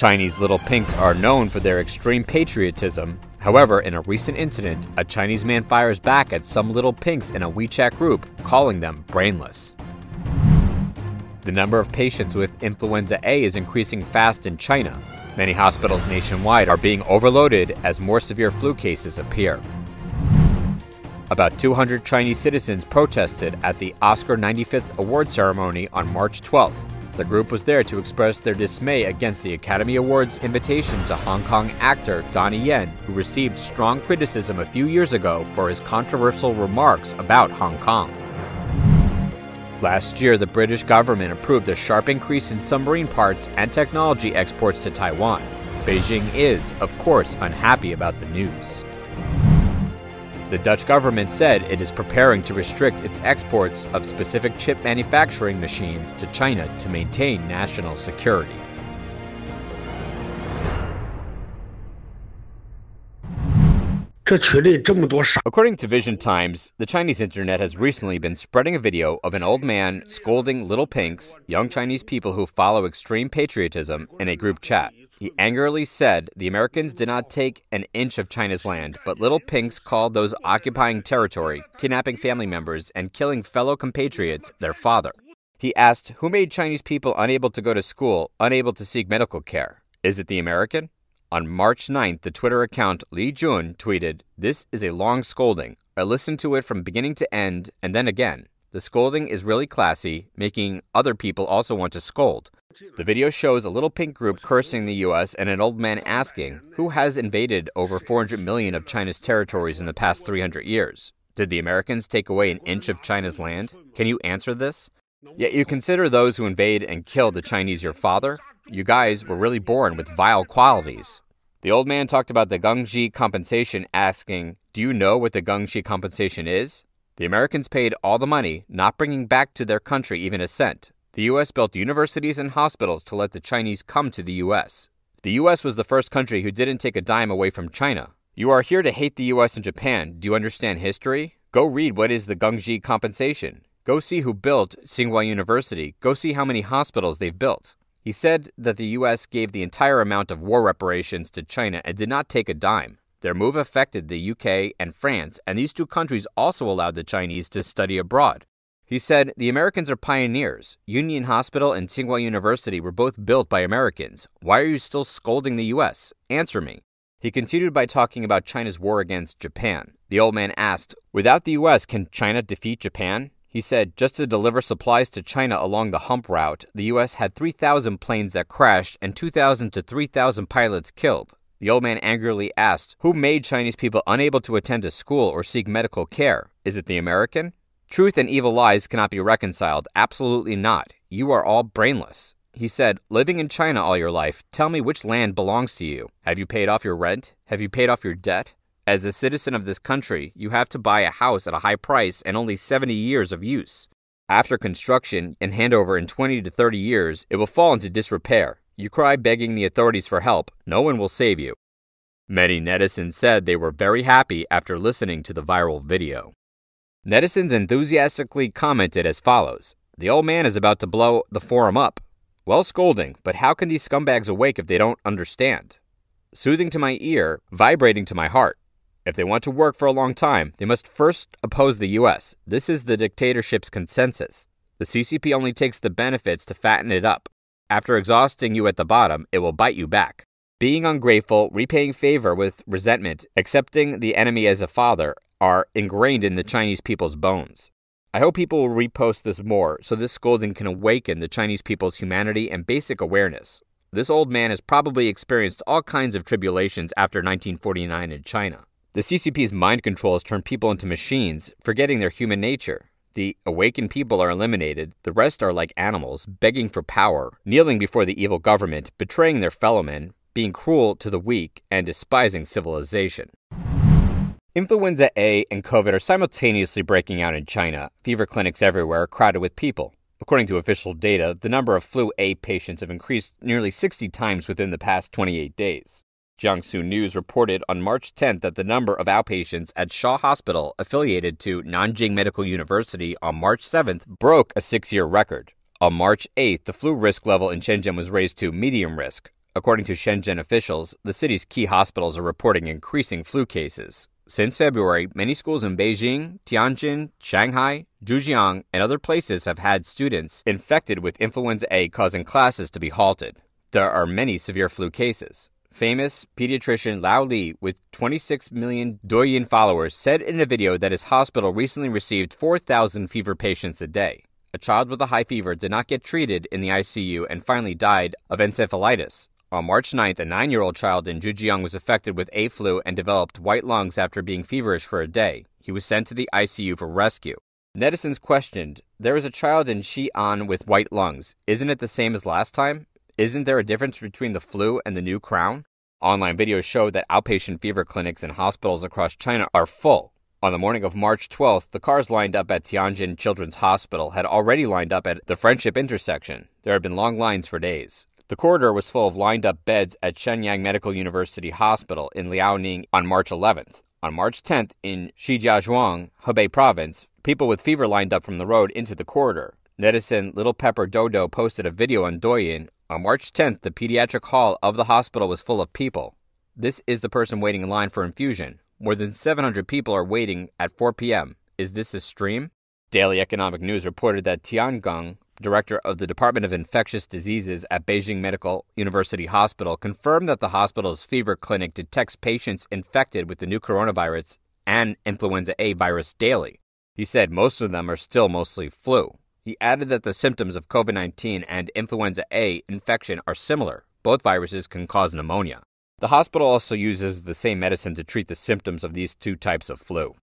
Chinese little pinks are known for their extreme patriotism. However, in a recent incident, a Chinese man fires back at some little pinks in a WeChat group, calling them brainless. The number of patients with influenza-A is increasing fast in China. Many hospitals nationwide are being overloaded as more severe flu cases appear. About 200 Chinese citizens protested at the Oscar 95th award ceremony on March 12th. The group was there to express their dismay against the Academy Awards invitation to Hong Kong actor Donnie Yen, who received strong criticism a few years ago for his controversial remarks about Hong Kong. Last year, the British government approved a sharp increase in submarine parts and technology exports to Taiwan. Beijing is, of course, unhappy about the news. The Dutch government said it is preparing to restrict its exports of specific chip manufacturing machines to China to maintain national security. According to Vision Times, the Chinese internet has recently been spreading a video of an old man scolding little pinks, young Chinese people who follow extreme patriotism, in a group chat. He angrily said the Americans did not take an inch of China's land, but little pinks called those occupying territory, kidnapping family members, and killing fellow compatriots their father. He asked, who made Chinese people unable to go to school, unable to seek medical care? Is it the American? On March 9th, the Twitter account Li Jun tweeted, "This is a long scolding. I listened to it from beginning to end, and then again. The scolding is really classy, making other people also want to scold." The video shows a little pink group cursing the U.S. and an old man asking, who has invaded over 400 million of China's territories in the past 300 years? Did the Americans take away an inch of China's land? Can you answer this? Yet you consider those who invade and kill the Chinese your father? You guys were really born with vile qualities. The old man talked about the Gengji compensation, asking, do you know what the Gengji compensation is? The Americans paid all the money, not bringing back to their country even a cent. The U.S. built universities and hospitals to let the Chinese come to the U.S. The U.S. was the first country who didn't take a dime away from China. You are here to hate the U.S. and Japan. Do you understand history? Go read what is the Gengji compensation. Go see who built Tsinghua University. Go see how many hospitals they've built. He said that the U.S. gave the entire amount of war reparations to China and did not take a dime. Their move affected the UK and France, and these two countries also allowed the Chinese to study abroad. He said, the Americans are pioneers. Union Hospital and Tsinghua University were both built by Americans. Why are you still scolding the U.S.? Answer me. He continued by talking about China's war against Japan. The old man asked, without the U.S., can China defeat Japan? He said, just to deliver supplies to China along the hump route, the U.S. had 3,000 planes that crashed and 2,000 to 3,000 pilots killed. The old man angrily asked, who made Chinese people unable to attend to school or seek medical care? Is it the American? Truth and evil lies cannot be reconciled. Absolutely not. You are all brainless. He said, living in China all your life, tell me which land belongs to you. Have you paid off your rent? Have you paid off your debt? As a citizen of this country, you have to buy a house at a high price and only 70 years of use. After construction and handover in 20 to 30 years, it will fall into disrepair. You cry begging the authorities for help. No one will save you. Many netizens said they were very happy after listening to the viral video. Netizens enthusiastically commented as follows. The old man is about to blow the forum up. Well, scolding, but how can these scumbags awake if they don't understand? Soothing to my ear, vibrating to my heart. If they want to work for a long time, they must first oppose the U.S. This is the dictatorship's consensus. The CCP only takes the benefits to fatten it up. After exhausting you at the bottom, it will bite you back. Being ungrateful, repaying favor with resentment, accepting the enemy as a father are ingrained in the Chinese people's bones. I hope people will repost this more so this scolding can awaken the Chinese people's humanity and basic awareness. This old man has probably experienced all kinds of tribulations after 1949 in China. The CCP's mind control has turned people into machines, forgetting their human nature. The awakened people are eliminated, the rest are like animals, begging for power, kneeling before the evil government, betraying their fellow men, being cruel to the weak, and despising civilization. Influenza A and COVID are simultaneously breaking out in China. Fever clinics everywhere are crowded with people. According to official data, the number of flu A patients have increased nearly 60 times within the past 28 days. Jiangsu News reported on March 10th that the number of outpatients at Shaw Hospital affiliated to Nanjing Medical University on March 7th broke a 6-year record. On March 8th, the flu risk level in Shenzhen was raised to medium risk. According to Shenzhen officials, the city's key hospitals are reporting increasing flu cases. Since February, many schools in Beijing, Tianjin, Shanghai, Zhejiang, and other places have had students infected with influenza-A, causing classes to be halted. There are many severe flu cases. Famous pediatrician Lao Li, with 26 million Douyin followers, said in a video that his hospital recently received 4,000 fever patients a day. A child with a high fever did not get treated in the ICU and finally died of encephalitis. On March 9th, a 9-year-old child in Zhejiang was affected with A flu and developed white lungs after being feverish for a day. He was sent to the ICU for rescue. Netizens questioned, "There is a child in Xi'an with white lungs. Isn't it the same as last time? Isn't there a difference between the flu and the new crown?" Online videos show that outpatient fever clinics and hospitals across China are full. On the morning of March 12th, the cars lined up at Tianjin Children's Hospital had already lined up at the Friendship intersection. There had been long lines for days. The corridor was full of lined-up beds at Shenyang Medical University Hospital in Liaoning on March 11th. On March 10th, in Shijiazhuang, Hebei Province, people with fever lined up from the road into the corridor. Netizen Little Pepper Dodo posted a video on Douyin. On March 10th, the pediatric hall of the hospital was full of people. This is the person waiting in line for infusion. More than 700 people are waiting at 4 p.m. Is this a stream? Daily Economic News reported that Tian Geng, director of the Department of Infectious Diseases at Beijing Medical University Hospital, confirmed that the hospital's fever clinic detects patients infected with the new coronavirus and influenza-A virus daily. He said most of them are still mostly flu. He added that the symptoms of COVID-19 and influenza-A infection are similar. Both viruses can cause pneumonia. The hospital also uses the same medicine to treat the symptoms of these two types of flu.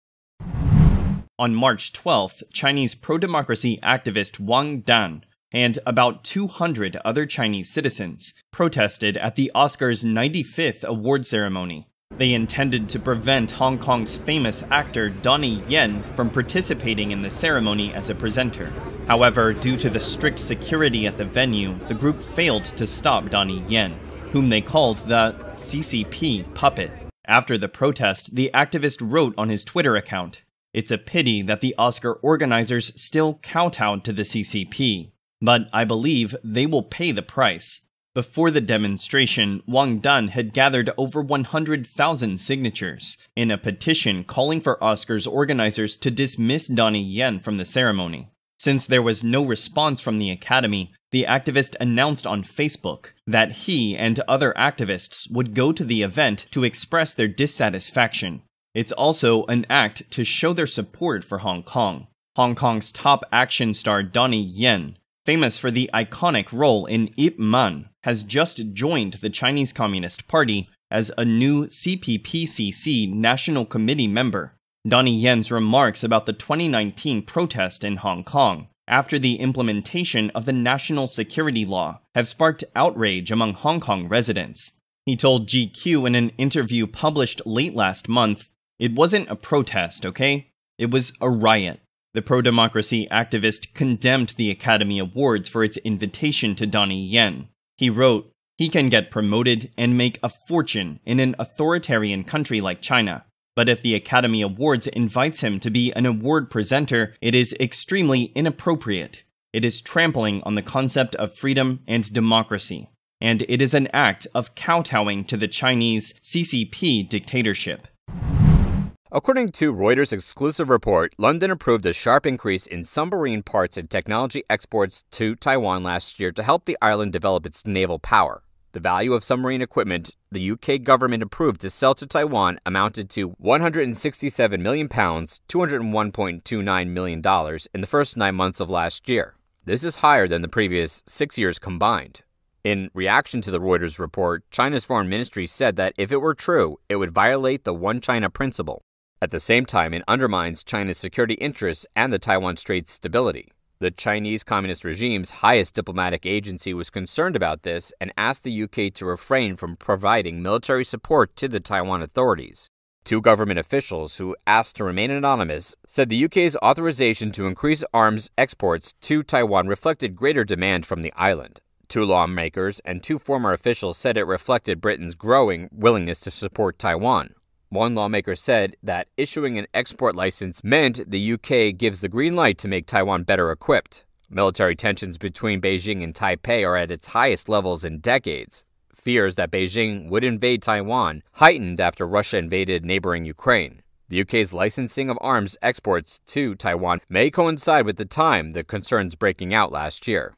On March 12th, Chinese pro-democracy activist Wang Dan and about 200 other Chinese citizens protested at the Oscars' 95th award ceremony. They intended to prevent Hong Kong's famous actor Donnie Yen from participating in the ceremony as a presenter. However, due to the strict security at the venue, the group failed to stop Donnie Yen, whom they called the CCP puppet. After the protest, the activist wrote on his Twitter account, "It's a pity that the Oscar organizers still kowtow to the CCP, but I believe they will pay the price." Before the demonstration, Wang Dan had gathered over 100,000 signatures in a petition calling for Oscars organizers to dismiss Donnie Yen from the ceremony. Since there was no response from the Academy, the activist announced on Facebook that he and other activists would go to the event to express their dissatisfaction. It's also an act to show their support for Hong Kong. Hong Kong's top action star Donnie Yen, famous for the iconic role in Ip Man, has just joined the Chinese Communist Party as a new CPPCC National Committee member. Donnie Yen's remarks about the 2019 protest in Hong Kong after the implementation of the national security law have sparked outrage among Hong Kong residents. He told GQ in an interview published late last month, "It wasn't a protest, okay? It was a riot." The pro-democracy activist condemned the Academy Awards for its invitation to Donnie Yen. He wrote, "He can get promoted and make a fortune in an authoritarian country like China. But if the Academy Awards invites him to be an award presenter, it is extremely inappropriate. It is trampling on the concept of freedom and democracy. And it is an act of kowtowing to the Chinese CCP dictatorship." According to Reuters' exclusive report, London approved a sharp increase in submarine parts and technology exports to Taiwan last year to help the island develop its naval power. The value of submarine equipment the UK government approved to sell to Taiwan amounted to £167 million, $201.29 million in the first 9 months of last year. This is higher than the previous 6 years combined. In reaction to the Reuters report, China's foreign ministry said that if it were true, it would violate the One China principle. At the same time, it undermines China's security interests and the Taiwan Strait's stability. The Chinese Communist regime's highest diplomatic agency was concerned about this and asked the UK to refrain from providing military support to the Taiwan authorities. Two government officials, who asked to remain anonymous, said the UK's authorization to increase arms exports to Taiwan reflected greater demand from the island. Two lawmakers and two former officials said it reflected Britain's growing willingness to support Taiwan. One lawmaker said that issuing an export license meant the UK gives the green light to make Taiwan better equipped. Military tensions between Beijing and Taipei are at its highest levels in decades. fears that Beijing would invade Taiwan heightened after Russia invaded neighboring Ukraine. The UK's licensing of arms exports to Taiwan may coincide with the time the concerns breaking out last year.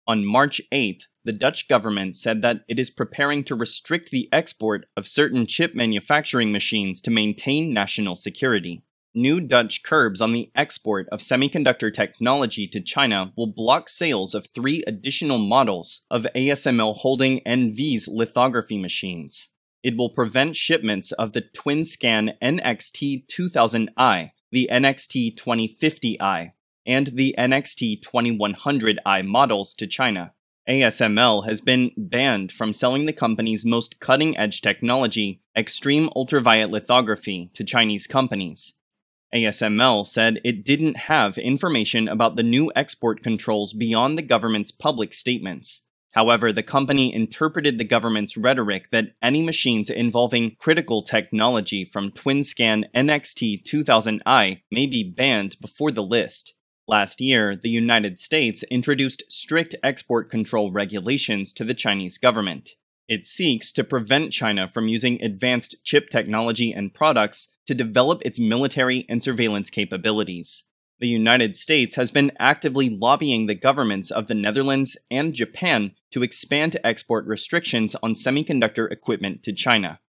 On March 8th, the Dutch government said that it is preparing to restrict the export of certain chip manufacturing machines to maintain national security. New Dutch curbs on the export of semiconductor technology to China will block sales of 3 additional models of ASML Holding NV's lithography machines. It will prevent shipments of the TwinScan NXT2000i, the NXT2050i, and the NXT2100i models to China. ASML has been banned from selling the company's most cutting-edge technology, extreme ultraviolet lithography, to Chinese companies. ASML said it didn't have information about the new export controls beyond the government's public statements. However, the company interpreted the government's rhetoric that any machines involving critical technology from TwinScan NXT2000i may be banned before the list. Last year, the United States introduced strict export control regulations to the Chinese government. It seeks to prevent China from using advanced chip technology and products to develop its military and surveillance capabilities. The United States has been actively lobbying the governments of the Netherlands and Japan to expand export restrictions on semiconductor equipment to China.